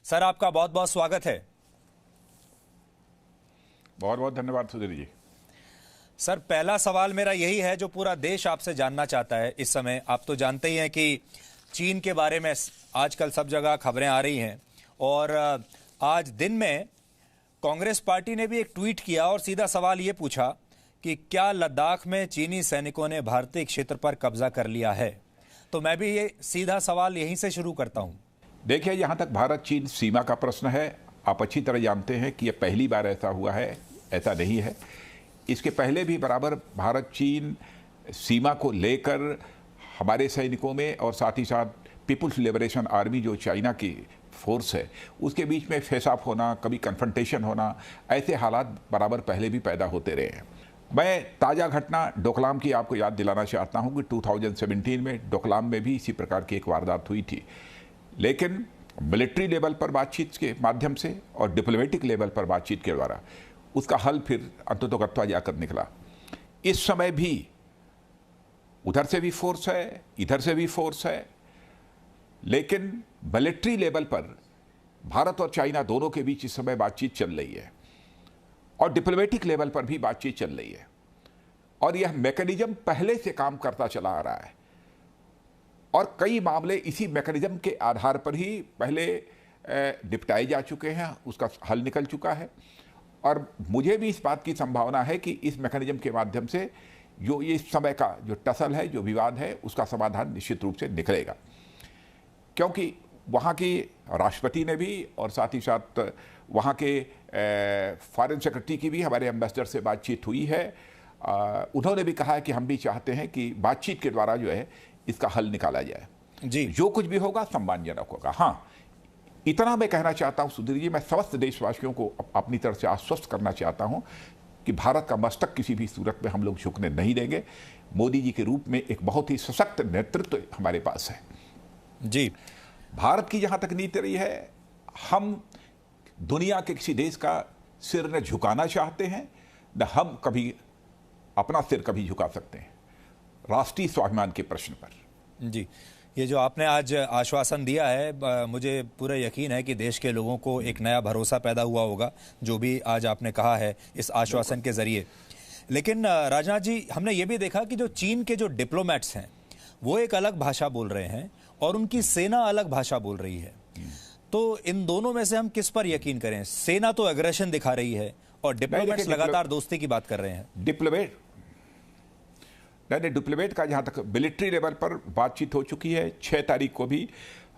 Sir, आपका बहुत बहुत स्वागत है। बहुत बहुत धन्यवाद सुधीर जी। सर, पहला सवाल मेरा यही है जो पूरा देश आपसे जानना चाहता है इस समय। आप तो जानते ही हैं कि चीन के बारे में आजकल सब जगह खबरें आ रही हैं और आज दिन में कांग्रेस पार्टी ने भी एक ट्वीट किया और सीधा सवाल ये पूछा कि क्या लद्दाख में चीनी सैनिकों ने भारतीय क्षेत्र पर कब्जा कर लिया है। तो मैं भी ये सीधा सवाल यहीं से शुरू करता हूं। देखिए, यहाँ तक भारत चीन सीमा का प्रश्न है, आप अच्छी तरह जानते हैं कि यह पहली बार ऐसा हुआ है, ऐसा नहीं है। इसके पहले भी बराबर भारत चीन सीमा को लेकर हमारे सैनिकों में और साथ ही साथ पीपुल्स लिबरेशन आर्मी जो चाइना की फोर्स है उसके बीच में फेस ऑफ होना, कभी कन्फ्रंटेशन होना, ऐसे हालात बराबर पहले भी पैदा होते रहे हैं। मैं ताज़ा घटना डोकलाम की आपको याद दिलाना चाहता हूं कि 2017 में डोकलाम में भी इसी प्रकार की एक वारदात हुई थी, लेकिन मिलिट्री लेवल पर बातचीत के माध्यम से और डिप्लोमेटिक लेवल पर बातचीत के द्वारा उसका हल फिर अंततोगत्वा जाकर निकला। इस समय भी उधर से भी फोर्स है, इधर से भी फोर्स है, लेकिन मिलिट्री लेवल पर भारत और चाइना दोनों के बीच इस समय बातचीत चल रही है और डिप्लोमेटिक लेवल पर भी बातचीत चल रही है और यह मैकेनिज्म पहले से काम करता चला आ रहा है और कई मामले इसी मैकेनिज्म के आधार पर ही पहले निपटाए जा चुके हैं, उसका हल निकल चुका है और मुझे भी इस बात की संभावना है कि इस मैकेनिज्म के माध्यम से जो ये इस समय का जो टसल है, जो विवाद है, उसका समाधान निश्चित रूप से निकलेगा, क्योंकि वहाँ की राष्ट्रपति ने भी और साथ ही साथ वहाँ के फॉरेन सेक्रेटरी की भी हमारे एम्बेसडर से बातचीत हुई है। उन्होंने भी कहा है कि हम भी चाहते हैं कि बातचीत के द्वारा जो है इसका हल निकाला जाए। जी, जो कुछ भी होगा सम्मानजनक होगा। हाँ, इतना मैं कहना चाहता हूँ सुधीर जी, मैं समस्त देशवासियों को अपनी तरफ से आश्वस्त करना चाहता हूँ कि भारत का मस्तक किसी भी सूरत में हम लोग झुकने नहीं देंगे। मोदी जी के रूप में एक बहुत ही सशक्त नेतृत्व हमारे पास है। जी, भारत की जहाँ तक नीति रही है, हम दुनिया के किसी देश का सिर न झुकाना चाहते हैं, न हम कभी अपना सिर कभी झुका सकते हैं राष्ट्रीय स्वाभिमान के प्रश्न पर। जी, ये जो आपने आज आश्वासन दिया है, मुझे पूरा यकीन है कि देश के लोगों को एक नया भरोसा पैदा हुआ होगा जो भी आज आपने कहा है इस आश्वासन के जरिए। लेकिन राजनाथ जी, हमने ये भी देखा कि जो चीन के जो डिप्लोमेट्स हैं वो एक अलग भाषा बोल रहे हैं और उनकी सेना अलग भाषा बोल रही है। तो इन दोनों में से हम किस पर यकीन करें? सेना तो एग्रेशन दिखा रही है और डिप्लोमेट्स लगातार दोस्ती की बात कर रहे हैं। डिप्लोमेट का जहाँ तक मिलिट्री लेवल पर बातचीत हो चुकी है। 6 तारीख को भी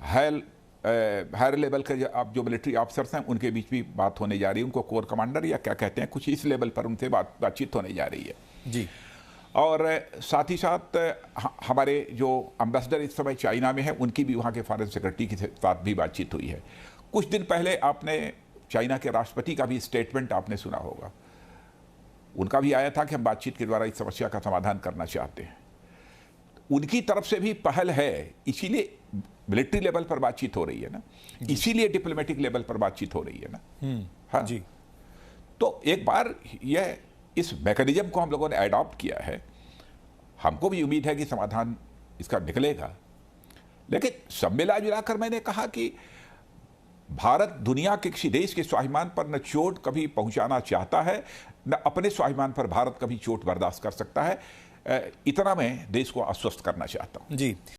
हायर लेवल के आप जो मिलिट्री ऑफिसर्स हैं उनके बीच भी बात होने जा रही है। उनको कोर कमांडर या क्या कहते हैं, कुछ इस लेवल पर उनसे बातचीत होने जा रही है। जी, और साथ ही साथ हमारे जो एम्बेसडर इस समय चाइना में है उनकी भी वहाँ के फॉरेन सेक्रेटरी के साथ भी बातचीत हुई है। कुछ दिन पहले आपने चाइना के राष्ट्रपति का भी स्टेटमेंट आपने सुना होगा, उनका भी आया था कि हम बातचीत के द्वारा इस समस्या का समाधान करना चाहते हैं। उनकी तरफ से भी पहल है, इसीलिए मिलिट्री लेवल पर बातचीत हो रही है ना, इसीलिए डिप्लोमेटिक लेवल पर बातचीत हो रही है ना। हाँ जी, तो एक बार यह इस मैकेनिज्म को हम लोगों ने अडॉप्ट किया है, हमको भी उम्मीद है कि समाधान इसका निकलेगा। लेकिन सब मिला जुलाकर मैंने कहा कि भारत दुनिया के किसी देश के स्वाभिमान पर न चोट कभी पहुंचाना चाहता है, न अपने स्वाभिमान पर भारत कभी चोट बर्दाश्त कर सकता है। इतना मैं देश को आश्वस्त करना चाहता हूं। जी।